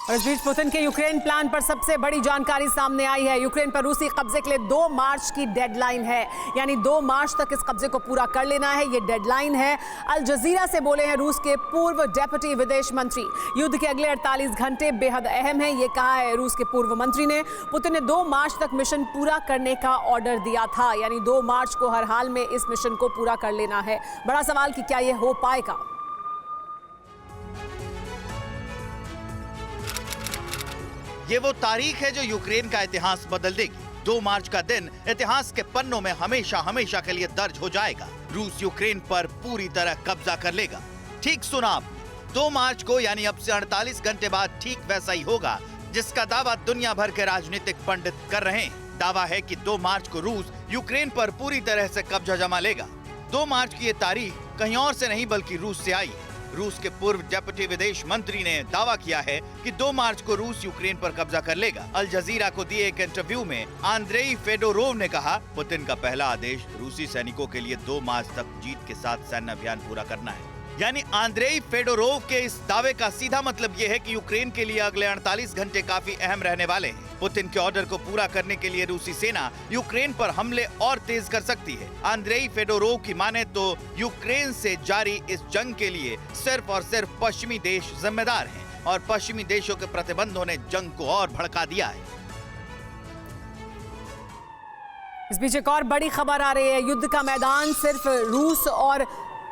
और इस बीच पुतिन के यूक्रेन प्लान पर सबसे बड़ी जानकारी सामने आई है। यूक्रेन पर रूसी कब्जे के लिए 2 मार्च की डेडलाइन है, यानी 2 मार्च तक इस कब्जे को पूरा कर लेना है, ये डेडलाइन है। अल जजीरा से बोले हैं रूस के पूर्व डेप्यूटी विदेश मंत्री। युद्ध के अगले 48 घंटे बेहद अहम है, ये कहा है रूस के पूर्व मंत्री ने। पुतिन ने 2 मार्च तक मिशन पूरा करने का ऑर्डर दिया था, यानी 2 मार्च को हर हाल में इस मिशन को पूरा कर लेना है। बड़ा सवाल कि क्या ये हो पाएगा। ये वो तारीख है जो यूक्रेन का इतिहास बदल देगी। 2 मार्च का दिन इतिहास के पन्नों में हमेशा हमेशा के लिए दर्ज हो जाएगा। रूस यूक्रेन पर पूरी तरह कब्जा कर लेगा। ठीक सुना आपने, 2 मार्च को यानी अब से 48 घंटे बाद ठीक वैसा ही होगा जिसका दावा दुनिया भर के राजनीतिक पंडित कर रहे हैं। दावा है कि 2 मार्च को रूस यूक्रेन पर पूरी तरह से कब्जा जमा लेगा। 2 मार्च की ये तारीख कहीं और से नहीं बल्कि रूस से आई है। रूस के पूर्व डेप्यूटी विदेश मंत्री ने दावा किया है कि 2 मार्च को रूस यूक्रेन पर कब्जा कर लेगा। अल जजीरा को दिए एक इंटरव्यू में आंद्रेई फेडोरोव ने कहा, पुतिन का पहला आदेश रूसी सैनिकों के लिए 2 मार्च तक जीत के साथ सैन्य अभियान पूरा करना है। यानी आंद्रेई फेडोरोव के इस दावे का सीधा मतलब ये है कि यूक्रेन के लिए अगले 48 घंटे काफी अहम रहने वाले हैं। पुतिन के ऑर्डर को पूरा करने के लिए रूसी सेना यूक्रेन पर हमले और तेज कर सकती है। आंद्रेई फेडोरोव की माने तो यूक्रेन से जारी इस जंग के लिए सिर्फ और सिर्फ पश्चिमी देश जिम्मेदार हैं और पश्चिमी देशों के प्रतिबंधों ने जंग को और भड़का दिया है। इस बीच एक और बड़ी खबर आ रही है। युद्ध का मैदान सिर्फ रूस और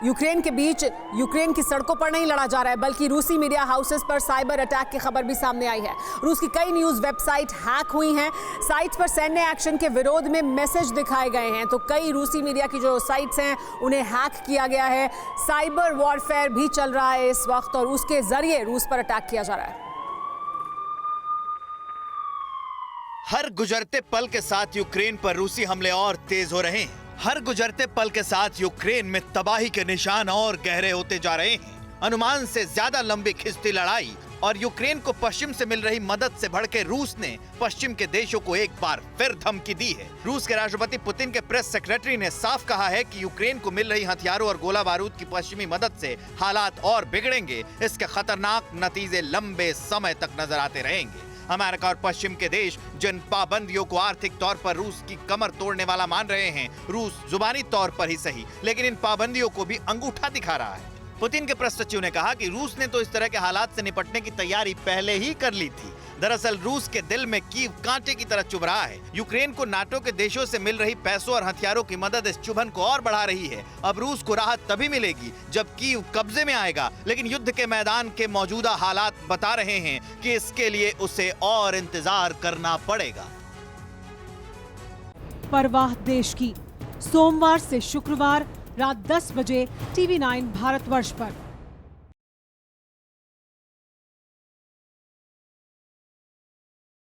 यूक्रेन के बीच यूक्रेन की सड़कों पर नहीं लड़ा जा रहा है, बल्कि रूसी मीडिया हाउसेस पर साइबर अटैक की खबर भी सामने आई है। रूस की कई न्यूज़ वेबसाइट हैक हुई हैं। साइट्स पर सैन्य एक्शन के विरोध में मैसेज दिखाए गए हैं, तो कई रूसी मीडिया की जो साइट्स हैं उन्हें हैक किया गया है। साइबर वॉरफेयर भी चल रहा है इस वक्त और उसके जरिए रूस पर अटैक किया जा रहा है। हर गुजरते पल के साथ यूक्रेन पर रूसी हमले और तेज हो रहे हैं। हर गुजरते पल के साथ यूक्रेन में तबाही के निशान और गहरे होते जा रहे हैं। अनुमान से ज्यादा लंबी खिंचती लड़ाई और यूक्रेन को पश्चिम से मिल रही मदद से भड़के रूस ने पश्चिम के देशों को एक बार फिर धमकी दी है। रूस के राष्ट्रपति पुतिन के प्रेस सेक्रेटरी ने साफ कहा है कि यूक्रेन को मिल रही हथियारों और गोला बारूद की पश्चिमी मदद से हालात और बिगड़ेंगे। इसके खतरनाक नतीजे लंबे समय तक नजर आते रहेंगे। अमेरिका और पश्चिम के देश जिन पाबंदियों को आर्थिक तौर पर रूस की कमर तोड़ने वाला मान रहे हैं, रूस जुबानी तौर पर ही सही लेकिन इन पाबंदियों को भी अंगूठा दिखा रहा है। पुतिन के प्रेस सचिव ने कहा कि रूस ने तो इस तरह के हालात से निपटने की तैयारी पहले ही कर ली थी। दरअसल रूस के दिल में कीव कांटे की तरह चुभ रहा है। यूक्रेन को नाटो के देशों से मिल रही पैसों और हथियारों की मदद इस चुभन को और बढ़ा रही है। अब रूस को राहत तभी मिलेगी जब कीव कब्जे में आएगा, लेकिन युद्ध के मैदान के मौजूदा हालात बता रहे हैं कि इसके लिए उसे और इंतजार करना पड़ेगा। परवाह देश की, सोमवार से शुक्रवार रात 10 बजे TV9 भारतवर्ष पर।